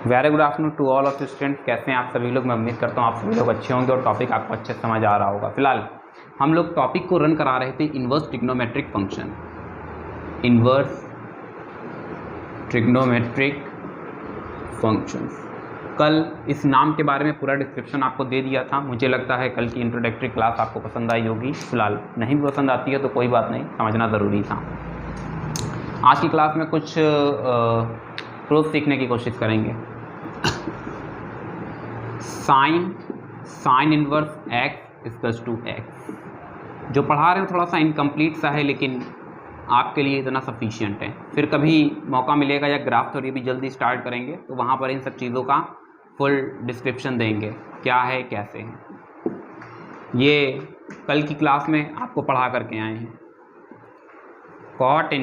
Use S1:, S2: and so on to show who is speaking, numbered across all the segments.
S1: Very good afternoon to all of students. कैसे हैं आप सभी लोग? मैं उम्मीद करता हूँ आप सभी लोग अच्छे होंगे और टॉपिक आपको अच्छे समझ आ रहा होगा। फिलहाल हम लोग टॉपिक को रन करा रहे थे inverse trigonometric function. Inverse trigonometric functions. कल इस नाम के बारे में पूरा डिस्क्रिप्शन आपको दे दिया था। मुझे लगता है कल की इंट्रोडक्टरी क्लास आपको पसंद आई होगी। फिलहाल नहीं भी पसंद आती है तो कोई बात नहीं, समझना ज़रूरी था। आज की क्लास में कुछ प्रूफ सीखने की कोशिश करेंगे। Sine inverse x equals to x. जो पढ़ा रहे हैं थोड़ा सा इनकम्प्लीट सा है, लेकिन आपके लिए इतना सफिशिएंट है। फिर कभी मौका मिलेगा या ग्राफ थ्योरी भी जल्दी स्टार्ट करेंगे तो वहाँ पर इन सब चीज़ों का फुल डिस्क्रिप्शन देंगे, क्या है कैसे है। ये कल की क्लास में आपको पढ़ा करके आए हैं। Cot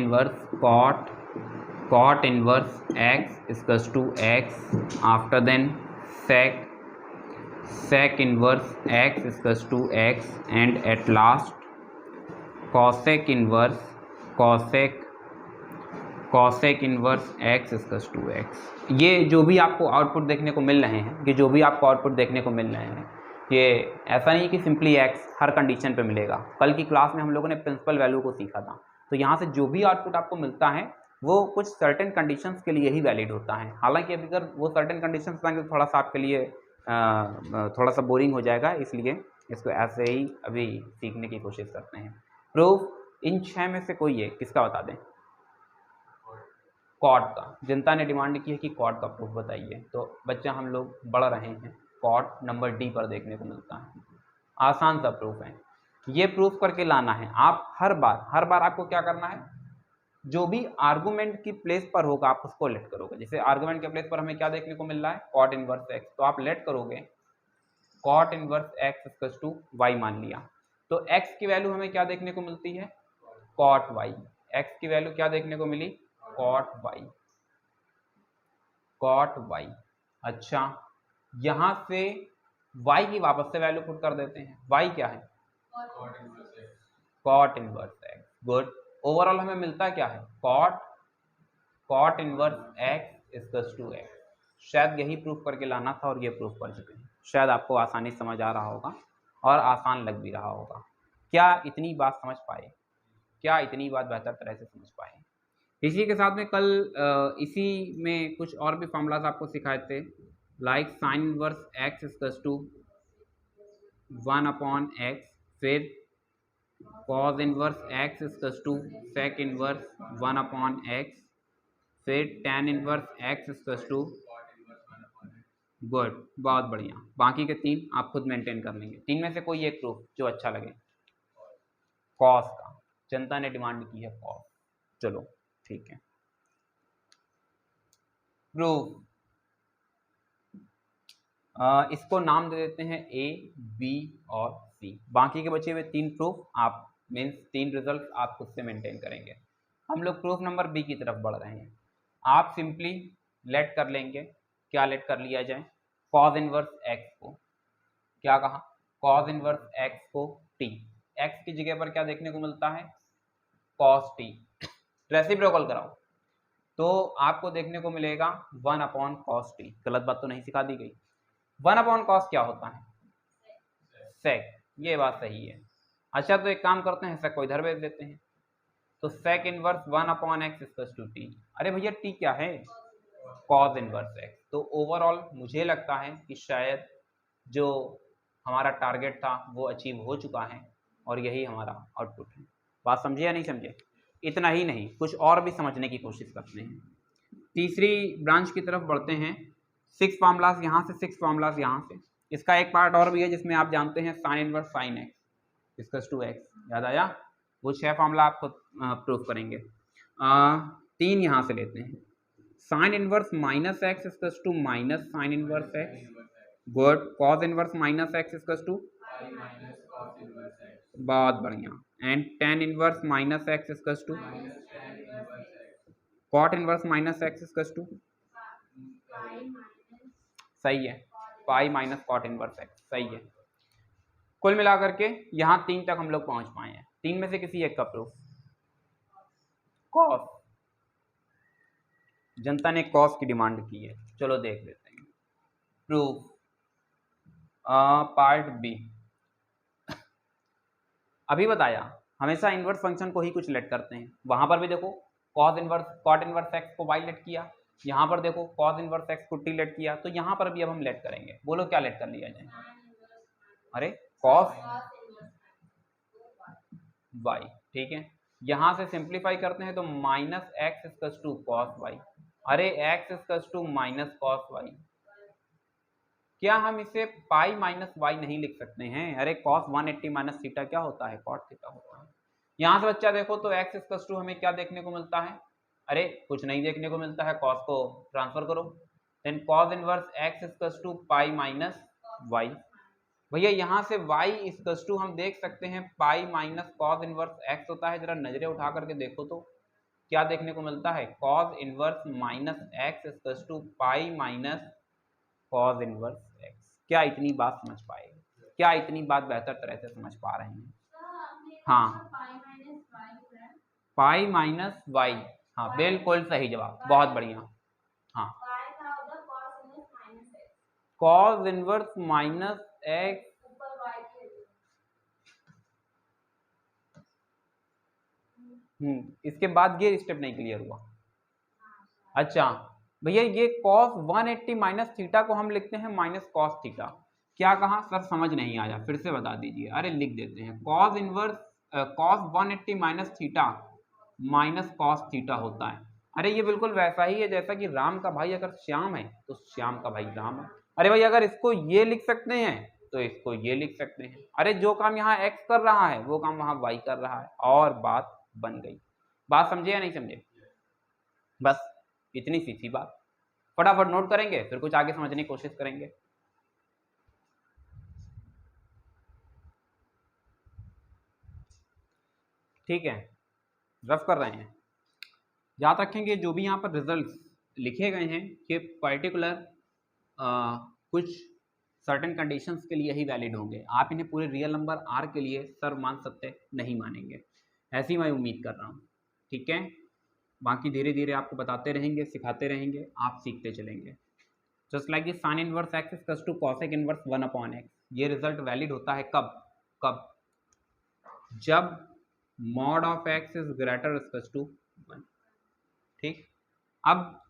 S1: inverse x equals to x. After then sec inverse x equals to x, and at last cosec inverse x equals to x। ये जो भी आपको आउटपुट देखने को मिल रहे हैं, ये ऐसा नहीं कि सिंपली x हर कंडीशन पे मिलेगा। कल की क्लास में हम लोगों ने प्रिंसिपल वैल्यू को सीखा था, तो यहाँ से जो भी आउटपुट आपको मिलता है वो कुछ सर्टेन कंडीशंस के लिए ही वैलिड होता है। हालांकि अगर वो सर्टेन कंडीशंस आएंगे तो थोड़ा सा आपके लिए थोड़ा सा बोरिंग हो जाएगा, इसलिए इसको ऐसे ही अभी सीखने की कोशिश करते हैं। प्रूफ इन 6 में से कोई है, किसका बता दें? कॉट का। जनता ने डिमांड की है कि कॉट का प्रूफ बताइए, तो बच्चा हम लोग बढ़ रहे हैं। कॉट नंबर डी पर देखने को मिलता है। आसान सा प्रूफ है, ये प्रूफ करके लाना है। आप हर बार आपको क्या करना है, जो भी आर्गुमेंट की प्लेस पर होगा आप उसको लेट करोगे। जैसे आर्गुमेंट के प्लेस पर हमें क्या देखने को मिल रहा है, कॉट इनवर्स एक्स, तो आप लेट करोगे cot inverse x equals to y मान लिया, तो एक्स की वैल्यू हमें क्या देखने को मिलती है, कॉट वाई। एक्स की वैल्यू क्या देखने को मिली, कॉट वाई। अच्छा, यहां से वाई की वापस से वैल्यू पुट कर देते हैं। वाई क्या है, cot inverse x. Good. Overall हमें मिलता क्या है, cot inverse x equals to x. शायद यही प्रूफ करके लाना था और ये प्रूफ कर चुके हैं। शायद आपको आसानी समझ आ रहा होगा और आसान लग भी रहा होगा। क्या इतनी बात समझ पाए? क्या इतनी बात बेहतर तरह से समझ पाए? इसी के साथ में कल इसी में कुछ और भी फॉर्मूलाज आपको सिखाए थे, like sine inverse x equals to 1/x, फिर cos inverse x equals to sec inverse 1/x, फिर tan inverse x equals to. Good, बहुत बढ़िया। बाकी के 3 आप खुद मेंटेन कर लेंगे। 3 में से कोई एक प्रूफ जो अच्छा लगे। कॉस का जनता ने डिमांड की है, कॉस। चलो ठीक है, प्रूफ इसको नाम दे देते हैं ए, बी और सी। बाकी के बचे हुए 3 प्रूफ आप मीन्स 3 रिजल्ट आप खुद से मेंटेन करेंगे। हम लोग प्रूफ नंबर बी की तरफ बढ़ रहे हैं। आप सिंपली लेट कर लेंगे। क्या लेट कर लिया जाए, कॉज इनवर्स एक्स को, क्या कहा, कॉज इनवर्स एक्स को टी। एक्स की जगह पर क्या देखने को मिलता है, कॉस टी। रेसिप्रोकल कराओ तो आपको देखने को मिलेगा 1/cos टी। गलत बात तो नहीं सिखा दी गई। 1/cos क्या होता है, सेक। ये बात सही है। अच्छा, तो एक काम करते हैं, सेक को इधर भेज देते हैं, तो sec inverse 1/x equals to t. अरे भैया टी क्या है, कॉज इनवर्स एक्स। तो ओवरऑल मुझे लगता है कि शायद जो हमारा टारगेट था वो अचीव हो चुका है और यही हमारा आउटपुट है। बात समझे या नहीं समझे? इतना ही नहीं, कुछ और भी समझने की कोशिश करते हैं। तीसरी ब्रांच की तरफ बढ़ते हैं। 6 फॉर्मूलाज यहाँ से, 6 फॉर्मूलाज यहाँ से। इसका एक पार्ट और भी है जिसमें आप जानते हैं sine inverse sine x equals to x. याद आया? वो 6 फॉर्मूला आप खुद प्रूफ करेंगे। 3 यहाँ से लेते हैं, sine inverse minus x equals to minus sine inverse x. Good. Cos inverse minus x equals to, बहुत बढ़िया। And tan inverse minus x equals to, cot inverse minus x equals to, सही है, pi minus cot inverse x, सही है। कुल मिलाकर के यहाँ 3 तक हम लोग पहुंच पाए हैं। 3 में से किसी एक का प्रूफ, कॉस। जनता ने कॉस की डिमांड की है, चलो देख लेते हैं। Proof part B. अभी बताया हमेशा इन्वर्स फंक्शन को ही कुछ लेट करते हैं, वहां पर भी देखो cos inverse cot inverse x को वाई लेट किया, यहाँ पर देखो कॉस इन्वर्स एक्स को टी लेट किया, तो यहाँ पर भी अब हम लेट करेंगे। बोलो क्या लेट कर लिया जाए? अरे कॉस वाई, ठीक है। यहाँ से सिंप्लीफाई करते हैं तो minus x equals to cos y. अरे x equals to minus cos y, क्या हम इसे पाई माइनस वाई नहीं लिख सकते हैं? अरे कॉस 180 माइनस थीटा क्या होता है? कॉट थीटा होता है। यहाँ से बच्चा देखो तो एक्स इक्वल्स टू हमें क्या देखने को मिलता है? अरे कुछ नहीं देखने को मिलता है, कॉस को ट्रांसफर करो, then cos inverse x equals to pi minus y. भैया यहाँ से y इक्वल्स टू हम देख सकते हैं पाई माइनस कॉस इनवर्स x होता है। जरा नजरें उठा करके देखो तो क्या देखने को मिलता है? Cos inverse minus x equals to pi minus cos inverse x. क्या इतनी बात समझ पाए? क्या इतनी बात बेहतर तरह से समझ पा रहे हैं? हाँ, पाई माइनस वाई, हाँ बिल्कुल सही जवाब, बहुत बढ़िया। हाँ, कॉस इनवर्स माइनस एक्स, इसके बाद ये स्टेप नहीं क्लियर हुआ। अच्छा भैया ये cos 180 माइनस थीटा को हम लिखते हैं माइनस कॉस थीटा, क्या कहा सर? समझ नहीं आया, फिर से बता दीजिए। अरे लिख देते हैं cos inverse cos 180 minus theta minus cos theta होता है। अरे ये बिल्कुल वैसा ही है जैसा कि राम का भाई अगर श्याम है तो श्याम का भाई राम है। अरे भाई अगर इसको ये लिख सकते हैं तो इसको ये लिख सकते हैं। अरे जो काम यहाँ x कर रहा है वो काम वहां y कर रहा है, और बात बन गई। बात समझे या नहीं समझे? बस इतनी सी थी बात। फटाफट नोट करेंगे, फिर कुछ आगे समझने की कोशिश करेंगे। ठीक है, रफ कर रहे हैं। याद रखेंगे जो भी यहाँ पर रिजल्ट्स लिखे गए हैं कि पर्टिकुलर कुछ सर्टेन कंडीशंस के लिए ही वैलिड होंगे। आप इन्हें पूरे रियल नंबर आर के लिए सर मान सकते नहीं मानेंगे, ऐसी मैं उम्मीद कर रहा हूँ। ठीक है, बाकी धीरे धीरे आपको बताते रहेंगे, सिखाते रहेंगे, आप सीखते चलेंगे। Just like sine inverse x equals to cosec inverse 1/x। ये रिजल्ट वैलिड होता है कब? कब? जब mod of x is greater equals to 1। ठीक, अब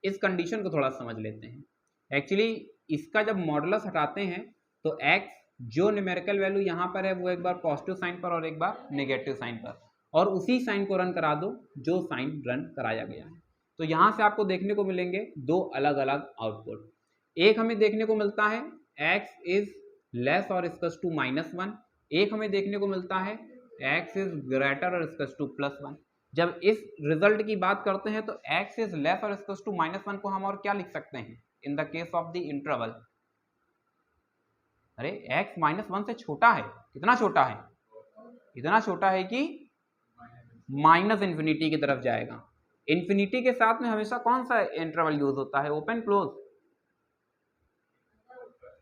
S1: इस कंडीशन को थोड़ा समझ लेते हैं। एक्चुअली इसका जब मॉडुलस हटाते हैं तो x जो न्यूमेरिकल वैल्यू यहाँ पर है वो एक बार पॉजिटिव साइन पर और एक बार नेगेटिव साइन पर, और उसी साइन को रन करा दो जो साइन रन कराया गया है। तो यहाँ से आपको देखने को मिलेंगे दो अलग अलग आउटपुट। एक हमें देखने को मिलता है x इज लेस और इक्वल्स टू -1, एक हमें देखने को मिलता है x इज ग्रेटर और इक्वल्स टू +1। जब इस रिजल्ट की बात करते हैं तो x इज लेस और इक्वल्स टू -1 को हम और क्या लिख सकते हैं in the case of the interval? अरे x -1 से छोटा है, कितना छोटा है? इतना छोटा है कि -इन्फिनिटी की तरफ जाएगा। इन्फिनिटी के साथ में हमेशा कौन सा इंटरवल यूज होता है? Open close?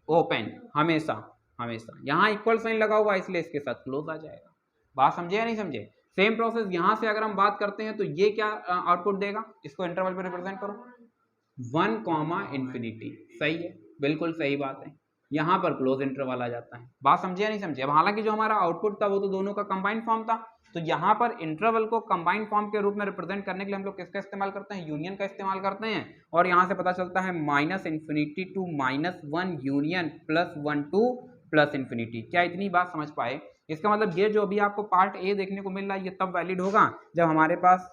S1: ओपन, हमेशा हमेशा। यहाँ इक्वल साइन लगा हुआ इसलिए इसके साथ क्लोज आ जाएगा। बात समझे या नहीं समझे? सेम प्रोसेस यहाँ से अगर हम बात करते हैं तो ये क्या आउटपुट देगा? इसको इंटरवल पे रिप्रेजेंट करो, 1, सही है, बिल्कुल सही बात है। यहाँ पर क्लोज इंटरवल आ जाता है। बात समझे या नहीं समझे? अब हालांकि जो हमारा आउटपुट था वो तो दोनों का कंबाइंड फॉर्म था, तो यहाँ पर इंटरवल को कंबाइंड फॉर्म के रूप में रिप्रेजेंट करने के लिए हम लोग किसका इस्तेमाल करते हैं? यूनियन का इस्तेमाल करते हैं। और यहाँ से पता चलता है -minus infinity to -1 union +1 to +plus infinity. क्या इतनी बात समझ पाए? इसका मतलब ये जो अभी आपको पार्ट ए देखने को मिल रहा है ये तब वैलिड होगा जब हमारे पास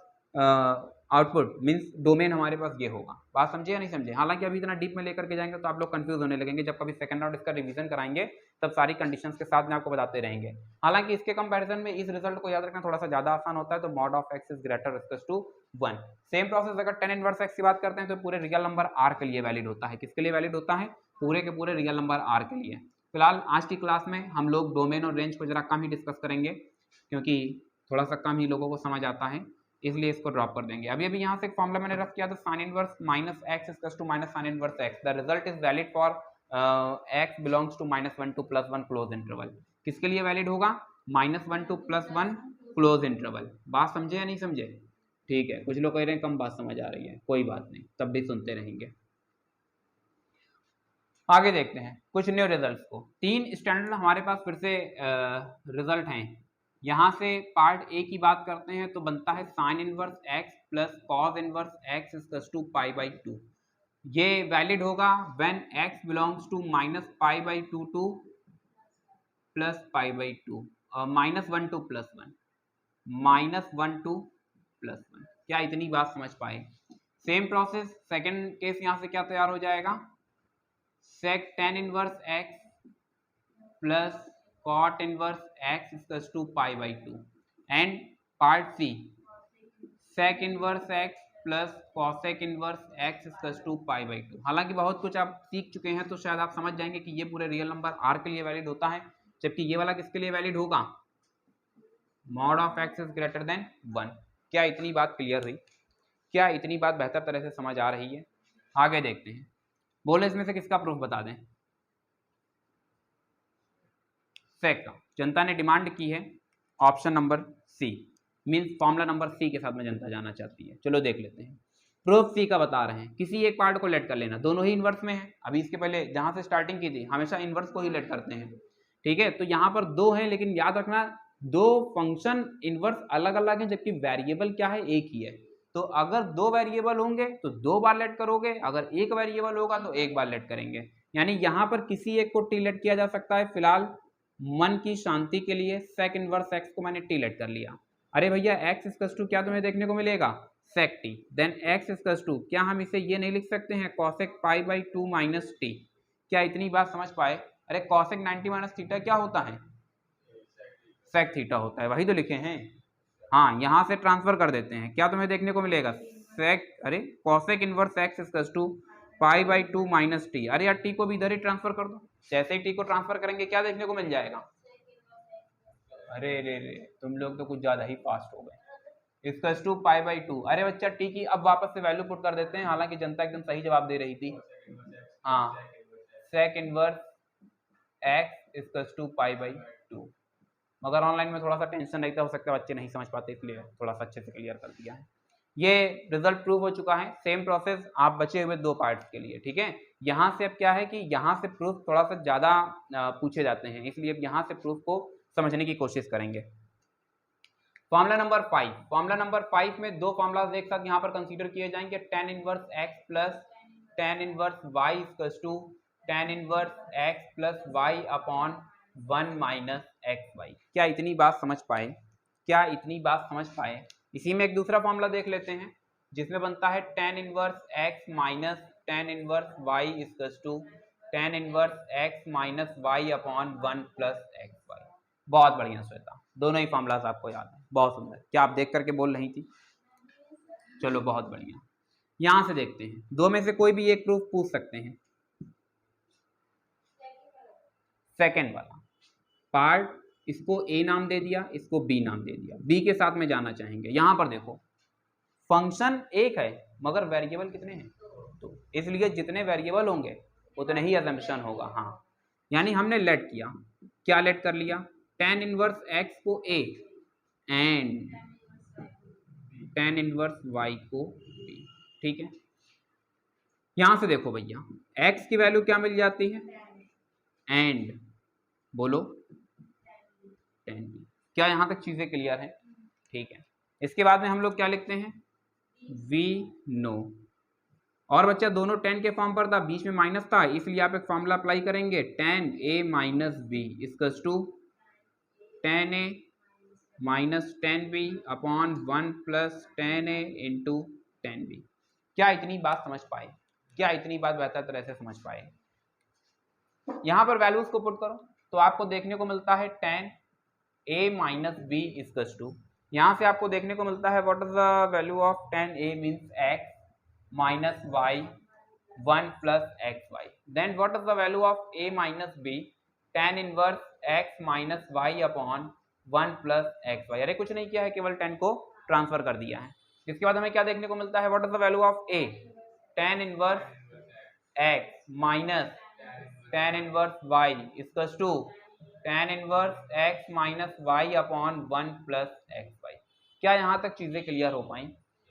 S1: आउटपुट मींस डोमेन हमारे पास ये होगा। बात समझे या नहीं समझे? हालांकि अभी इतना डीप में लेकर के जाएंगे तो आप लोग कंफ्यूज होने लगेंगे, जब कभी सेकंड राउंड इसका रिवीजन कराएंगे तब सारी कंडीशंस के साथ में आपको बताते रहेंगे। हालांकि इसके कंपैरिजन में इस रिजल्ट को याद रखना थोड़ा सा ज्यादा आसान होता है, तो mod of x is greater equals to 1। Same process अगर tan इनवर्स एक्स की बात करते हैं तो पूरे रियल नंबर आर के लिए वैलिड होता है। किसके लिए वैलिड होता है? पूरे के पूरे रियल नंबर आर के लिए। फिलहाल आज की क्लास में हम लोग डोमेन और रेंज को जरा कम ही डिस्कस करेंगे, क्योंकि थोड़ा सा कम ही लोगों को समझ आता है, इसलिए इसको ड्रॉप कर देंगे। अभी यहाँ से एक फॉर्मूला मैंने रख किया था, sine inverse -x equals to -sin इनवर्स x। The result is valid for x belongs to -1 to +1 close interval. किसके लिए वैलिड होगा? -1 टू +1 क्लोज इंटरवल। बात समझे या नहीं समझे? ठीक है, कुछ लोग कह रहे हैं कम बात समझ आ रही है, कोई बात नहीं, तब भी सुनते रहेंगे। आगे देखते हैं कुछ न्यू रिजल्ट्स को। 3 स्टैंडर्ड हमारे पास फिर से रिजल्ट हैं। यहाँ से पार्ट ए की बात करते हैं तो बनता है sine inverse x plus cos inverse x equals to pi by 2। ये वैलिड होगा when x belongs to -π/2 to +π/2 -1 to +1, -1 to +1। क्या इतनी बात समझ पाए? सेम प्रोसेस सेकंड केस यहाँ से क्या तैयार हो जाएगा, sec tan inverse x plus cot inverse x equals to π/2 and part C sec inverse x plus cosec inverse x equals to π/2। हालांकि बहुत कुछ आप सीख चुके हैं तो शायद आप समझ जाएंगे कि ये पूरे रियल नंबर r के लिए वैलिड होता है, जबकि ये वाला किसके लिए वैलिड होगा, mod of x is greater than 1। क्या इतनी बात क्लियर हुई? क्या इतनी बात बेहतर तरह से समझ आ रही है? आगे देखते हैं, बोले इसमें से किसका प्रूफ बता दें। सेक का जनता ने डिमांड की है, option number C means formula number C के साथ में जनता जाना चाहती है। चलो देख लेते हैं। प्रूफ सी का बता रहे हैं, किसी एक पार्ट को लेट कर लेना, दोनों ही इन्वर्स में है। अभी इसके पहले जहां से स्टार्टिंग की थी हमेशा इन्वर्स को ही लेट करते हैं, ठीक है। तो यहाँ पर दो है, लेकिन याद रखना दो फंक्शन इन्वर्स अलग अलग है, जबकि वेरिएबल क्या है, एक ही है। तो अगर दो वेरिएबल होंगे तो दो बार लेट करोगे, अगर एक वेरिएबल होगा तो एक बार लेट करेंगे। यानी यहाँ पर किसी एक को टी लेट किया जा सकता है। फिलहाल मन की शांति के लिए सेक इनवर्स एक्स को मैंने टी लेट कर लिया। अरे भैया एक्स इक्वल्स टू क्या तुम्हें देखने को मिलेगा, sec t. Then x equals to क्या हम इसे ये नहीं लिख सकते हैं, कॉसेक π/2 माइनस टी। क्या इतनी बात समझ पाए? अरे कॉसेक 90 माइनस थीटा क्या होता है, सेक थीटा होता है, वही तो लिखे हैं। हाँ, यहां से ट्रांसफर कर देते हैं, क्या तुम्हें देखने को मिलेगा, सेक अरे cosec inverse x equals to π/2 minus t. अरे यार टी को भी इधर ही ट्रांसफर कर दो, जैसे ही टी को ट्रांसफर करेंगे क्या देखने को मिल जाएगा। अरे रे रे, तुम लोग तो कुछ ज्यादा ही फास्ट हो गए। Equals to π/2। अरे बच्चा टी की अब वापस से वैल्यू पुट कर देते हैं, हालांकि जनता एकदम सही जवाब दे रही थी। हाँ, sec inverse x equals to π/2। मगर ऑनलाइन में थोड़ा सा टेंशन रहता, हो सकता है बच्चे नहीं समझ पाते, इसलिए थोड़ा सा अच्छे से क्लियर कर दिया है। ये रिजल्ट प्रूव हो चुका है। सेम प्रोसेस आप बचे हुए दो पार्ट्स के लिए, ठीक है। यहाँ से अब क्या है कि यहाँ से प्रूफ थोड़ा सा ज्यादा पूछे जाते हैं, इसलिए अब यहाँ से प्रूफ को समझने की कोशिश करेंगे। फॉर्मूला नंबर 5, फॉर्मूला नंबर 5 में दो फॉर्मूलाज एक साथ यहाँ पर कंसीडर किए जाएंगे, tan inverse x plus tan inverse y equals to tan inverse x plus y upon 1 minus xy। क्या इतनी बात समझ पाए? क्या इतनी बात समझ पाए? इसी में एक दूसरा फॉर्मूला देख लेते हैं, जिसमें बनता है tan inverse x minus tan inverse y equals to tan inverse x minus y upon 1 plus xy। बहुत बढ़िया श्वेता, दोनों ही फॉर्मूलाज आपको याद है, बहुत सुंदर। क्या आप देख करके बोल रही थी? चलो बहुत बढ़िया। यहां से देखते हैं, दो में से कोई भी एक प्रूफ पूछ सकते हैं। सेकेंड वाला पार्ट, इसको ए नाम दे दिया, इसको बी नाम दे दिया, बी के साथ में जाना चाहेंगे। यहां पर देखो फंक्शन एक है मगर वेरिएबल कितने हैं, तो इसलिए जितने वेरिएबल होंगे उतने ही अजम्पशन होगा। हाँ, यानी हमने लेट किया, क्या लेट कर लिया, tan इनवर्स x को a and tan inverse y को b, ठीक है। यहां से देखो भैया x की वैल्यू क्या मिल जाती है, एंड बोलो tan b। क्या यहां तक चीजें क्लियर है? ठीक है। इसके बाद में हम लोग क्या लिखते हैं, v नो। और बच्चा दोनों tan के फॉर्म पर था, बीच में माइनस था, इसलिए आप एक फॉर्मूला अप्लाई करेंगे, tan a minus b equals to tan a minus tan b upon 1 plus tan a into tan b। क्या इतनी बात समझ पाए? क्या इतनी बात बेहतर तरह से समझ पाए? यहां पर वैल्यूज को पुट करो तो आपको देखने को मिलता है tan a minus b equals to, यहां से आपको देखने को मिलता है what is the value of tan a means x minus y 1 plus xy। Then what is the value of a minus b, tan inverse x minus y upon 1 plus xy। अरे कुछ नहीं किया है, केवल tan को transfer कर दिया है। इसके बाद हमें क्या देखने को मिलता है, what is the value of a, tan inverse x minus tan inverse y equals to tan inverse x minus y upon 1 plus xy। क्या यहाँ तक चीजें क्लियर हो पाई?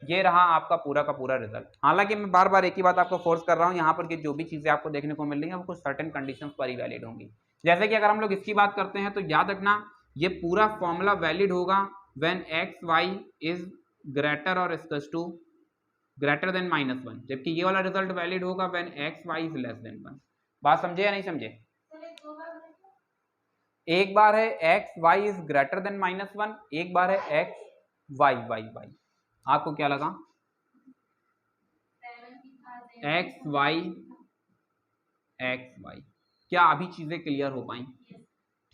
S1: ये रहा आपका पूरा का पूरा रिजल्ट। हालांकि मैं बार बार एक ही बात आपको फोर्स कर रहा हूँ यहाँ पर कि जो भी चीज़ें आपको देखने को मिल रही हैं वो कुछ सर्टेन कंडीशंस पर ही वैलिड होंगी। जैसे कि अगर हम लोग इसकी बात करते हैं तो याद रखना ये पूरा फॉर्मूला वैलिड होगा when x y is greater और इक्वल्स टू ग्रेटर देन -1, जबकि ये वाला रिजल्ट वैलिड होगा when x y is less than 1। बात समझे या नहीं समझे? एक बार है x y is greater than -1, एक बार है एक्स वाई वाई वाई। आपको क्या लगा? X y x y. क्या अभी चीजें क्लियर हो पाई?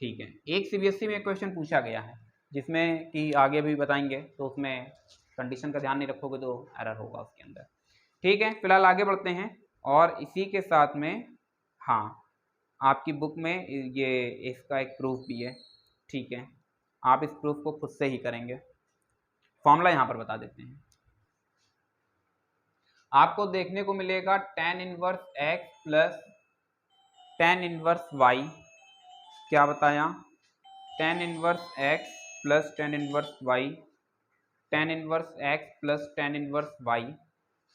S1: ठीक है। एक सीबीएसई में एक क्वेश्चन पूछा गया है जिसमें कि आगे भी बताएंगे, तो उसमें कंडीशन का ध्यान नहीं रखोगे तो एरर होगा उसके अंदर। ठीक है, फिलहाल आगे बढ़ते हैं और इसी के साथ में हाँ आपकी बुक में ये इसका एक प्रूफ भी है। ठीक है, आप इस प्रूफ को खुद से ही करेंगे। फॉर्मूला यहाँ पर बता देते हैं। आपको देखने को मिलेगा tan inverse x plus tan inverse y। क्या बताया? tan inverse x plus tan inverse y, tan inverse x plus tan inverse y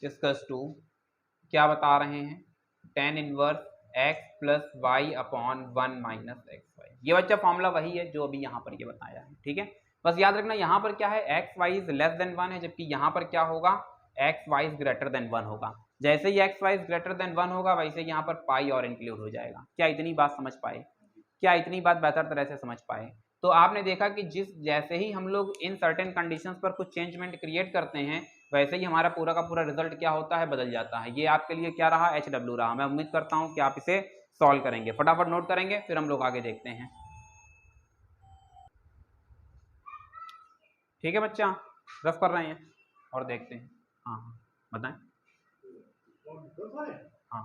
S1: equals to क्या बता रहे हैं? tan inverse x plus y upon 1 minus x y. ये बच्चा formula वही है जो अभी यहाँ पर ये बताया है। ठीक है, बस याद रखना यहाँ पर क्या है, x y is less than 1 है, जबकि यहाँ पर क्या होगा, x y is greater than 1 होगा। जैसे ही x y is greater than 1 होगा वैसे यहाँ पर पाई और इंक्लूड हो जाएगा। क्या इतनी बात समझ पाए? क्या इतनी बात बेहतर तरह से समझ पाए? तो आपने देखा कि जैसे ही हम लोग इन सर्टेन कंडीशंस पर कुछ चेंजमेंट क्रिएट करते हैं वैसे ही हमारा पूरा का पूरा रिजल्ट क्या होता है, बदल जाता है। ये आपके लिए क्या रहा, HW रहा। मैं उम्मीद करता हूं कि आप इसे सॉल्व करेंगे। फटाफट नोट करेंगे फिर हम लोग आगे देखते हैं। ठीक है बच्चा, रफ कर रहे हैं और देखते हैं। हाँ बताएं। हाँ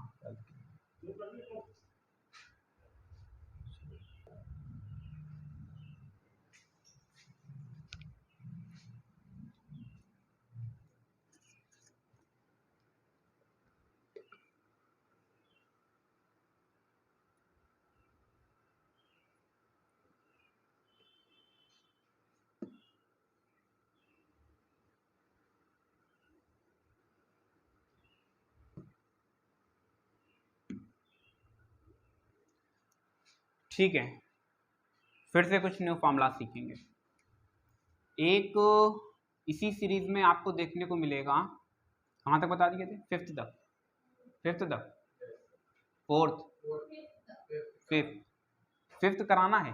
S1: ठीक है, फिर से कुछ न्यू फॉर्मूला सीखेंगे। एक इसी सीरीज में आपको देखने को मिलेगा, कहाँ तक बता दिए थे? फिफ्थ तक, फोर्थ, फिफ्थ कराना है,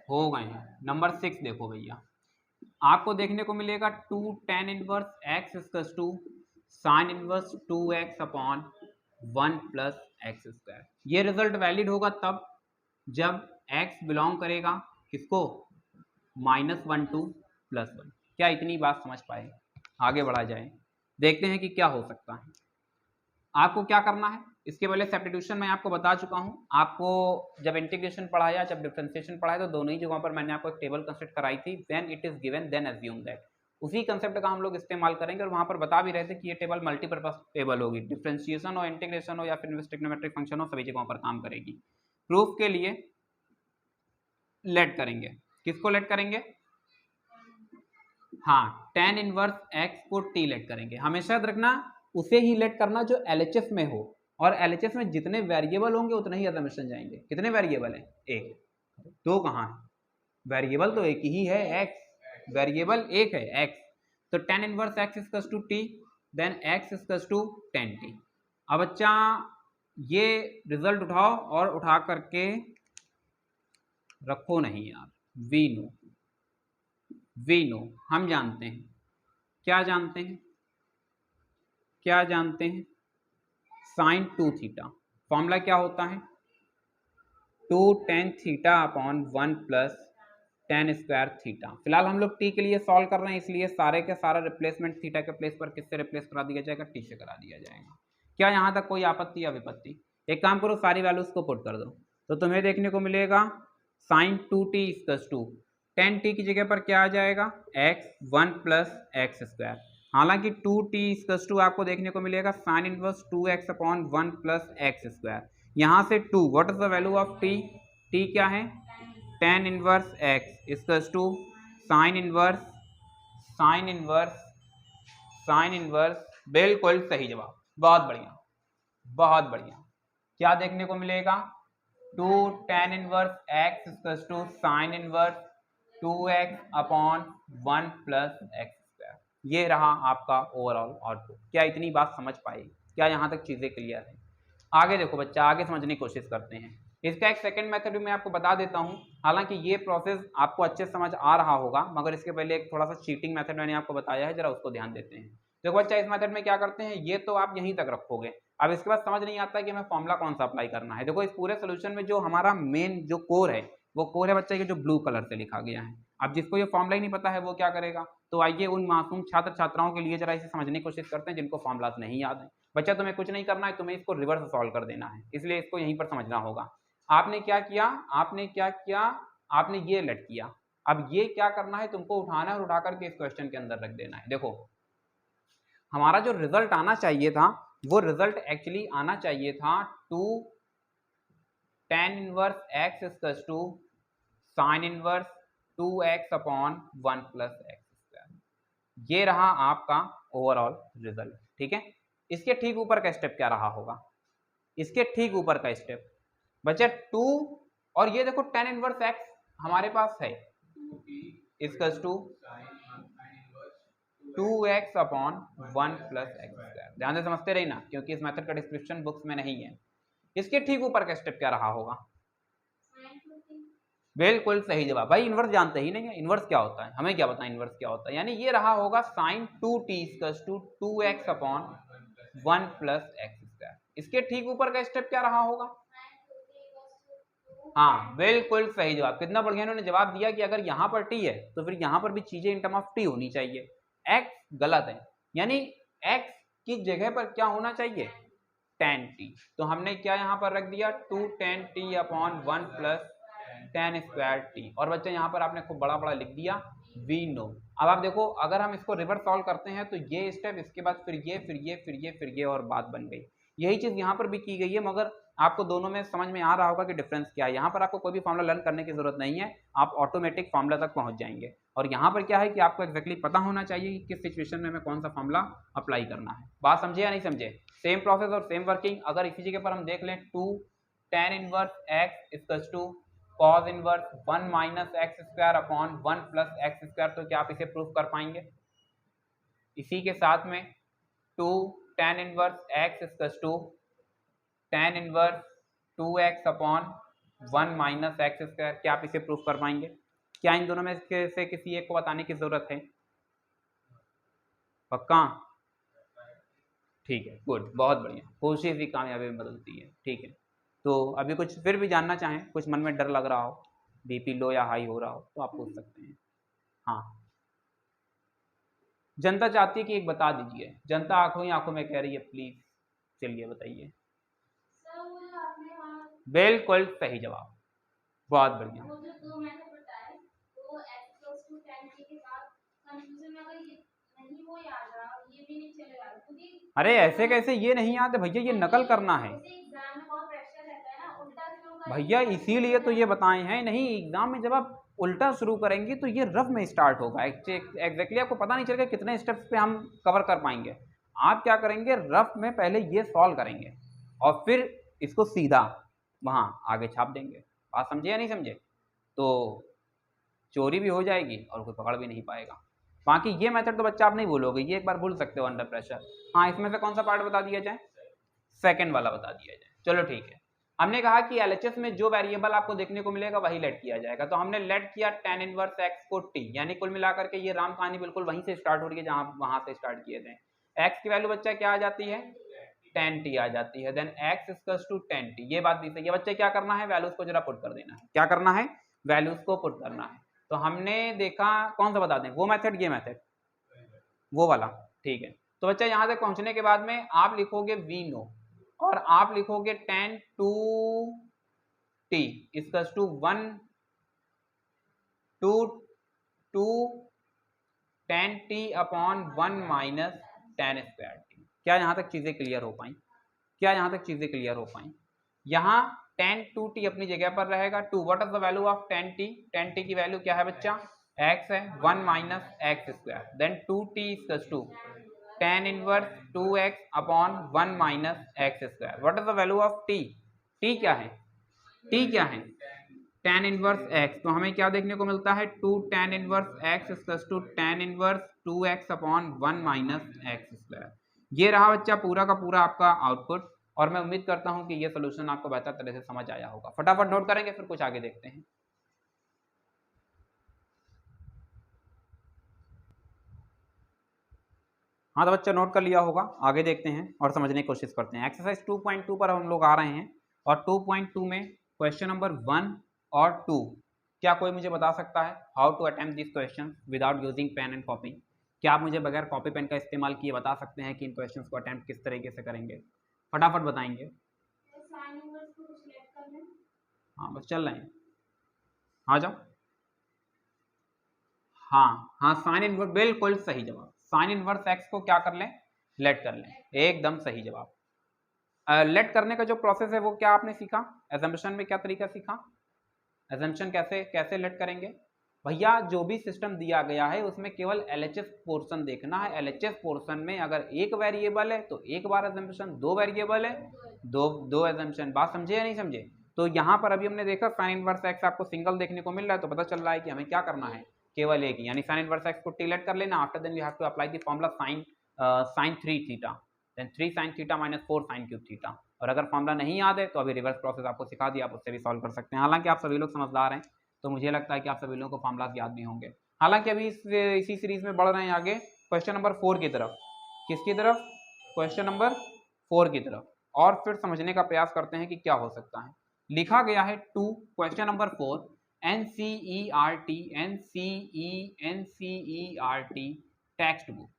S1: हो गए हैं। नंबर 6 देखो भैया, आपको देखने को मिलेगा 2 tan inverse x equals to sine inverse 2x upon 1 plus x square. ये रिजल्ट वैलिड होगा तब जब x बिलोंग करेगा किसको, -1 टू +1। क्या इतनी बात समझ पाए? आगे बढ़ा जाए, देखते हैं कि क्या हो सकता है। आपको क्या करना है, इसके पहले सब्स्टिट्यूशन मैं आपको बता चुका हूं। आपको जब इंटीग्रेशन पढ़ाया, जब डिफरेंशिएशन पढ़ाया तो दोनों ही जगहों पर मैंने आपको एक टेबल कंस्ट्रक्ट कराई थी, when it is given then assume that. उसी कंसेप्ट का हम लोग इस्तेमाल करेंगे और वहां पर बता भी रहे थे कि ये टेबल मल्टीपर्पज टेबल होगी, डिफरेंशिएशन हो, इंटीग्रेशन हो या फिर ट्रिग्नोमेट्रिक फंक्शन हो, सभी जगहों पर काम करेगी। प्रूफ के लिए लेट करेंगे, किसको लेट करेंगे? हाँ, tan इनवर्स x को t लेट करेंगे। हमेशा याद रखना उसे ही लेट करना जो LHS में हो, और LHS में जितने वेरिएबल होंगे उतने ही असम्पशन जाएंगे। कितने वेरिएबल हैं? एक। दो कहाँ है? वेरिएबल तो एक ही है, x। वेरिएबल एक है, x। तो tan inverse x equals to t, then x equals to tan t। अब बच्चा ये रिजल्ट उठाओ और उठा करके रखो नहीं यार। वी नो, हम जानते हैं। क्या जानते हैं? क्या जानते हैं? Sign 2 theta. फॉर्मूला क्या होता है? 2 tan theta upon 1 plus tan square theta. फिलहाल हम लोग t के लिए सॉल्व कर रहे हैं, इसलिए सारे के सारा रिप्लेसमेंट थीटा के प्लेस पर किससे रिप्लेस करा दिया जाएगा? t से करा दिया जाएगा। क्या यहाँ तक कोई आपत्ति या विपत्ति? एक काम करो, सारी वैल्यूज को पुट कर दो, तो तुम्हें देखने को मिलेगा sine 2t equals to tan t की जगह पर क्या आ जाएगा? x 1 plus x square. हालांकि 2t इक्वल्स टू आपको देखने को मिलेगा sine inverse 2x upon 1 plus x square. यहाँ से 2, what is the value of t? t क्या है? tan inverse x equals to sine inverse sine inverse, बिल्कुल सही जवाब, बहुत बढ़िया बहुत बढ़िया। क्या देखने को मिलेगा, 2 tan inverse x equals to sine inverse 2x upon 1 plus x square. ये रहा आपका ओवरऑल आउटपुट। क्या इतनी बात समझ पाए, क्या यहाँ तक चीजें क्लियर है? आगे देखो बच्चा, आगे समझने की कोशिश करते हैं। इसका एक सेकंड मेथड भी मैं आपको बता देता हूँ, हालांकि ये प्रोसेस आपको अच्छे समझ आ रहा होगा, मगर इसके पहले एक थोड़ा सा चीटिंग मेथड मैंने आपको बताया है, जरा उसको ध्यान देते हैं। देखो बच्चा, इस मेथड में क्या करते हैं, ये तो आप यहीं तक रखोगे। अब इसके बाद समझ नहीं आता कि हमें फॉर्मूला कौन सा अप्लाई करना है। देखो इस पूरे सोल्यूशन में जो हमारा मेन जो कोर है, वो कोर है बच्चा ये जो ब्लू कलर से लिखा गया है। अब जिसको ये फॉर्मूला ही नहीं पता है वो क्या करेगा? तो आइए उन मासूम छात्र छात्राओं के लिए जरा इसे समझने की कोशिश करते हैं जिनको फॉर्मूलाज नहीं याद है। बच्चा तुम्हें कुछ नहीं करना है, तुम्हें इसको रिवर्स सॉल्व कर देना है, इसलिए इसको यहीं पर समझना होगा। आपने क्या किया, आपने ये लेट किया। अब ये क्या करना है, तुमको उठाना है और उठा करके इस क्वेश्चन के अंदर रख देना है। देखो हमारा जो रिजल्ट आना चाहिए था, वो रिजल्ट एक्चुअली आना चाहिए था 2 tan inverse x equals to sine inverse 2x upon 1 plus x square. ये रहा आपका ओवरऑल रिजल्ट, ठीक है। इसके ठीक ऊपर का स्टेप क्या रहा होगा, इसके ठीक ऊपर का स्टेप बच्चा 2, और ये देखो tan इनवर्स x हमारे पास है equals to 2x upon 1 plus x square. ध्यान से समझते रही ना, क्योंकि इस मेथड का डिस्क्रिप्शन बुक्स में नहीं है। इसके ठीक ऊपर का स्टेप क्या रहा होगा, बिल्कुल सही जवाब। भाई इनवर्स जानते ही नहीं है, इनवर्स क्या होता है, हमें क्या पता इनवर्स क्या होता है। यानी ये रहा होगा sine 2t equals to 2x upon 1 plus x square. इसके ठीक ऊपर का स्टेप क्या रहा होगा, हाँ बिल्कुल सही जवाब। कितना बढ़िया इन्होंने जवाब दिया कि अगर यहाँ पर t है तो फिर यहाँ पर भी चीजें इन टर्म ऑफ t होनी चाहिए। x गलत है, यानी x की जगह पर क्या होना चाहिए, tan t। तो हमने क्या यहाँ पर रख दिया 2 tan t अपॉन 1 प्लस tan स्क्वायर t। और बच्चे यहाँ पर आपने खूब बड़ा बड़ा लिख दिया वी नो। अब आप देखो, अगर हम इसको रिवर्स सॉल्व करते हैं तो ये स्टेप, इसके बाद फिर ये फिर ये फिर ये फिर ये, और बात बन गई। यही चीज यहाँ पर भी की गई है, मगर आपको दोनों में समझ में आ रहा होगा कि डिफरेंस क्या है। यहाँ पर आपको कोई भी फॉर्मूला लर्न करने की जरूरत नहीं है, आप ऑटोमेटिक फॉर्मूला तक पहुंच जाएंगे। और यहाँ पर क्या है कि आपको एक्जैक्टली पता होना चाहिए कि किस सिचुएशन में हमें कौन सा फॉर्मूला अप्लाई करना है। बात समझे या नहीं समझे? सेम प्रोसेस और सेम वर्किंग। अगर इसी जगह पर हम देख लें 2 tan inverse x equals to cos inverse 1 minus x square upon 1 plus x square, तो क्या आप इसे प्रूफ कर पाएंगे? इसी के साथ में 2 tan inverse x equals to tan inverse 2x upon 1 minus x square, क्या आप इसे प्रूफ कर पाएंगे? क्या इन दोनों में से किसी एक को बताने की जरूरत है? पक्का? ठीक है, गुड, बहुत बढ़िया। कोशिश भी कामयाबी में बदलती है, ठीक है। तो अभी कुछ फिर भी जानना चाहें, कुछ मन में डर लग रहा हो, बीपी लो या हाई हो रहा हो, तो आप पूछ सकते हैं। हाँ, जनता चाहती है कि एक बता दीजिए, जनता आंखों ही आंखों में कह रही है प्लीज, चलिए बताइए। बिल्कुल सही जवाब, बहुत बढ़िया। अरे ऐसे कैसे ये नहीं याद है भैया, ये नकल करना है भैया, इसीलिए तो ये बताए हैं। नहीं, एग्जाम में जब आप उल्टा शुरू करेंगे तो ये रफ में स्टार्ट होगा। एग्जैक्टली आपको पता नहीं चलेगा कितने स्टेप्स पे हम कवर कर पाएंगे। आप क्या करेंगे, रफ में पहले ये सॉल्व करेंगे और फिर इसको सीधा वहाँ आगे छाप देंगे। बात समझे या नहीं समझे? तो चोरी भी हो जाएगी और कोई पकड़ भी नहीं पाएगा। बाकी ये मेथड तो बच्चा आप नहीं भूलोगे, ये एक बार भूल सकते हो अंडर प्रेशर। हाँ, इसमें से कौन सा पार्ट बता दिया जाए? सेकंड वाला बता दिया जाए। चलो ठीक है। हमने कहा कि एलएचएस में जो वेरिएबल आपको देखने को मिलेगा वही लेट किया जाएगा। तो हमने लेट किया tan इनवर्स x को t, यानी कुल मिलाकर के ये राम कहानी बिल्कुल वहीं से स्टार्ट हो रही है जहां वहां से स्टार्ट किए थे। x की वैल्यू बच्चा क्या आ जाती है, tan t आ जाती है। Then x equals to tan t, ये बात भी सही है। बच्चे क्या करना है, वैल्यूज को जरा पुट कर देना है। क्या करना है, वैल्यूज को पुट करना है। तो हमने देखा कौन सा बता दें, वो मेथड, ये मेथड, वो वाला, ठीक है। तो बच्चा यहाँ तक पहुंचने के बाद में आप लिखोगे वी नो, और आप लिखोगे tan 2t equals to 1 2 tan t अपॉन 1 माइनस tan स्क्वायर t। क्या यहाँ तक चीजें क्लियर हो पाई? क्या यहाँ तक चीजें क्लियर हो पाई? यहाँ tan 2t अपनी जगह पर रहेगा। 2, what is the value of tan t? tan t की वैल्यू क्या है बच्चा, x है, 1 minus x square. Then 2t equals to tan inverse 2x upon 1 minus x square. What is the value of t? t क्या है? t क्या है? tan inverse x। तो हमें क्या देखने को मिलता है? 2 tan inverse x equals to tan inverse 2x upon 1 minus x square. ये रहा बच्चा पूरा का पूरा आपका आउटपुट, और मैं उम्मीद करता हूं कि ये सोल्यूशन आपको बेहतर तरह से समझ आया होगा। फटाफट नोट करेंगे, फिर कुछ आगे देखते हैं। हाँ तो बच्चा नोट कर लिया होगा, आगे देखते हैं और समझने की कोशिश करते हैं। एक्सरसाइज 2.2 पर हम लोग आ रहे हैं, और 2.2 में क्वेश्चन नंबर 1 और 2, क्या कोई मुझे बता सकता है how to attempt this question without using pen and copy? क्या आप मुझे बगैर कॉपी पेन का इस्तेमाल किए बता सकते हैं कि इन क्वेश्चन को अटेम्प्ट किस तरीके से करेंगे? फटाफट बताएंगे। हाँ बस चल रहे हैं, आ जाओ। हाँ, साइन इनवर्स, बिल्कुल सही जवाब। साइन इनवर्स एक्स को क्या कर लें? लेट कर लें, एकदम सही जवाब। लेट करने का जो प्रोसेस है वो क्या आपने सीखा? एजम्पशन में क्या तरीका सीखा? एजम्पशन कैसे कैसे लेट करेंगे? भैया जो भी सिस्टम दिया गया है उसमें केवल LHS पोर्शन देखना है। LHS पोर्शन में अगर एक वेरिएबल है तो एक बार एजम्पशन, दो वेरिएबल है दो एजम्पशन। बात समझे या नहीं समझे? तो यहाँ पर अभी हमने देखा साइन इनवर्स एक्स आपको सिंगल देखने को मिल रहा है, तो पता चल रहा है कि हमें क्या करना है, केवल एक ही, यानी साइन इनवर्स एक्स को टी लेट कर लेना। After then we have to apply the formula sine 3 theta, then 3 sin theta minus 4 sin cube theta. और अगर फॉर्मूला नहीं याद है तो अभी रिवर्स प्रोसेस आपको सिखा दिया, आप उससे भी सॉल्व कर सकते हैं। हालांकि आप सभी लोग समझदार हैं, तो मुझे लगता है कि आप सभी लोगों को फॉर्मूलाज याद भी होंगे। हालांकि अभी इसी सीरीज में बढ़ रहे हैं आगे क्वेश्चन नंबर 4 की तरफ। किसकी तरफ? क्वेश्चन नंबर 4 की तरफ। और फिर समझने का प्रयास करते हैं कि क्या हो सकता है। लिखा गया है 2 question number 4 NCERT text book.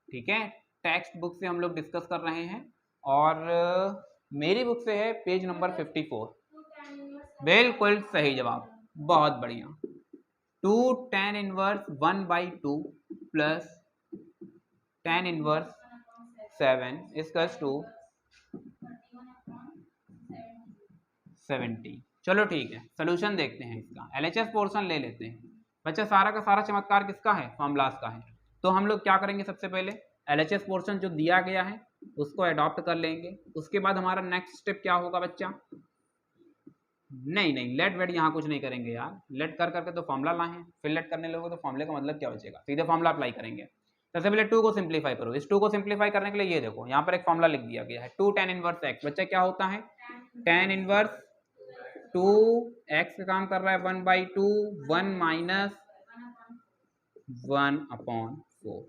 S1: ठीक है, टेक्स्ट बुक से हम लोग डिस्कस कर रहे हैं, और मेरी बुक से है पेज नंबर 54। बिल्कुल सही जवाब, बहुत बढ़िया। 2 tan इनवर्स 1/2 प्लस tan इनवर्स 7 इक्वल्स टू 70। चलो ठीक है, सोल्यूशन देखते हैं इसका। LHS पोर्शन ले लेते हैं बच्चा। सारा का सारा चमत्कार किसका है? फॉर्मूलाज का है। तो हम लोग क्या करेंगे, सबसे पहले LHS पोर्शन जो दिया गया है उसको अडॉप्ट कर लेंगे। उसके बाद हमारा नेक्स्ट स्टेप क्या होगा बच्चा? नहीं, लेट वेट यहाँ कुछ नहीं करेंगे यार। लेट कर करके तो फॉर्मूला लाए हैं, फिर लेट करने लोगे तो फॉर्मूले का मतलब क्या बचेगा? सीधे फॉर्मूला अप्लाई करेंगे। सबसे पहले 2 को सिंप्लीफाई करो। इस 2 को सिंप्लीफाई करने के लिए ये देखो, यहाँ पर एक फॉर्मूला लिख दिया गया है 2 tan इनवर्स एक्स। बच्चा क्या होता है? tan इनवर्स 2 एक्स का काम कर रहा है 1/2, 1 माइनस 1/4।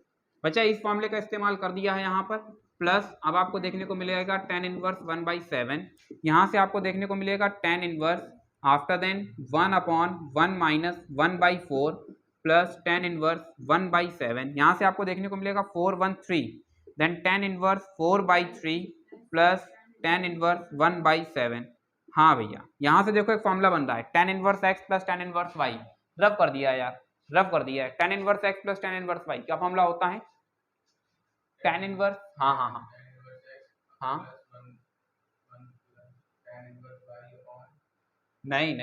S1: बच्चा इस फॉर्मूले का इस्तेमाल कर दिया है यहाँ पर, प्लस अब आपको देखने को मिलेगा tan इनवर्स 1/7। यहाँ से आपको देखने को मिलेगा tan inverse, after then 1/1 minus 1/4 plus tan inverse 1/7। यहाँ से आपको देखने को मिलेगा 4/13, then tan inverse 4/3 plus tan inverse 1/7। हाँ भैया, यहाँ से देखो एक फॉर्मूला बन रहा है tan inverse x plus tan inverse y। रब कर दिया यार, रब कर दिया है। tan inverse x plus tan inverse y क्या फॉर्मूला होता है? tan इनवर्स, हाँ हाँ हाँ हाँ, नहीं,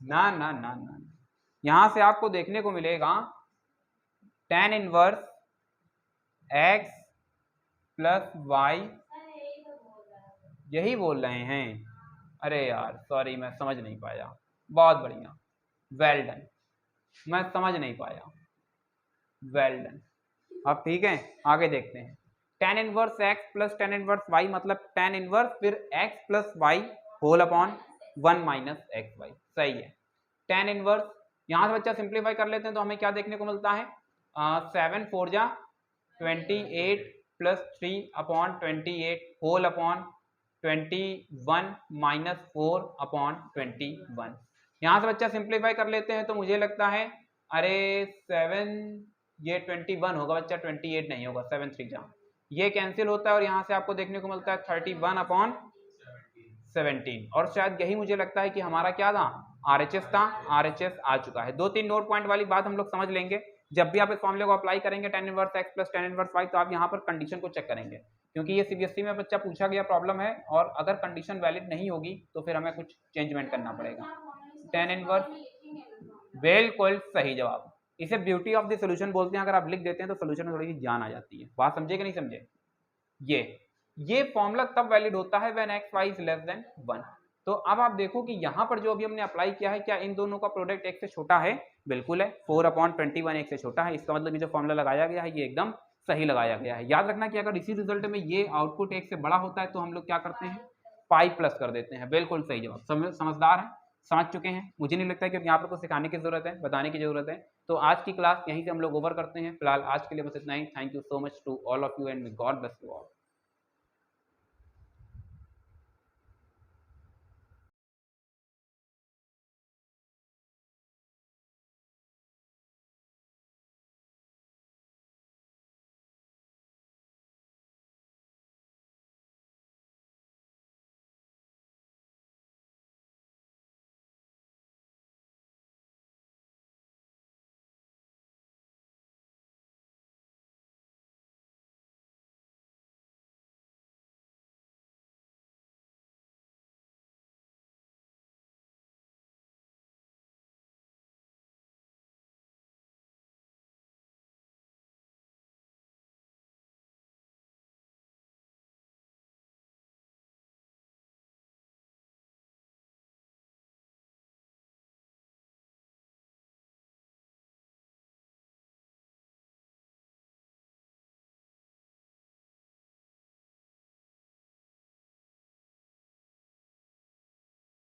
S1: ना ना ना ना, यहाँ से आपको देखने को मिलेगा tan inverse x plus y। यही बोल रहे हैं? अरे यार सॉरी, मैं समझ नहीं पाया। बहुत बढ़िया, वेल डन। मैं समझ नहीं पाया, वेल डन। अब ठीक है, आगे देखते हैं। tan inverse x plus tan inverse y मतलब tan इनवर्स फिर x plus y whole upon 1 minus x y. सही है। tan इनवर्स यहाँ से बच्चा सिंप्लीफाई कर लेते हैं तो हमें क्या देखने को मिलता है? 7 4 जा 28 plus 3 upon 28 whole upon 21 minus 4 upon 21। यहाँ से बच्चा सिंप्लीफाई कर लेते हैं तो मुझे लगता है, अरे 7 ये 21 होगा बच्चा, 28 नहीं होगा। 7 3 जा, ये कैंसिल होता है और यहाँ से आपको देखने को मिलता है 31 अपॉन 17। और शायद यही मुझे लगता है कि हमारा क्या था? RHS था। RHS आ चुका है। 2-3 नोट पॉइंट वाली बात हम लोग समझ लेंगे। जब भी आप इस फॉर्मूले को अप्लाई करेंगे tan inverse x plus tan inverse y, तो आप यहाँ पर कंडीशन को चेक करेंगे, क्योंकि ये CBSE में बच्चा पूछा गया प्रॉब्लम है, और अगर कंडीशन वैलिड नहीं होगी तो फिर हमें कुछ चेंजमेंट करना पड़ेगा। tan इनवर्स, बिल्कुल सही जवाब, इसे ब्यूटी ऑफ द सोल्यूशन बोलते हैं। अगर आप लिख देते हैं तो सोल्यूशन में थोड़ी सी जान आ जाती है। बात समझे कि नहीं समझे? ये फॉर्मूला तब वैलिड होता है when x y is less than 1। तो अब आप देखो कि यहाँ पर जो अभी हमने अप्लाई किया है, क्या इन दोनों का प्रोडक्ट एक से छोटा है? बिल्कुल है, 4/21 एक से छोटा है। इसका मतलब ये जो फॉर्मूला लगाया गया है ये एकदम सही लगाया गया है। याद रखना कि अगर इसी रिजल्ट में ये आउटपुट एक से बड़ा होता है तो हम लोग क्या करते हैं, पाई प्लस कर देते हैं। बिल्कुल सही जवाब। समझदार है, समझ चुके हैं। मुझे नहीं लगता कि यहाँ पर कुछ सिखाने की जरूरत है, बताने की जरूरत है। तो आज की क्लास यहीं से हम लोग ओवर करते हैं। फिलहाल आज के लिए बस इतना ही। Thank you so much to all of you and God bless you all.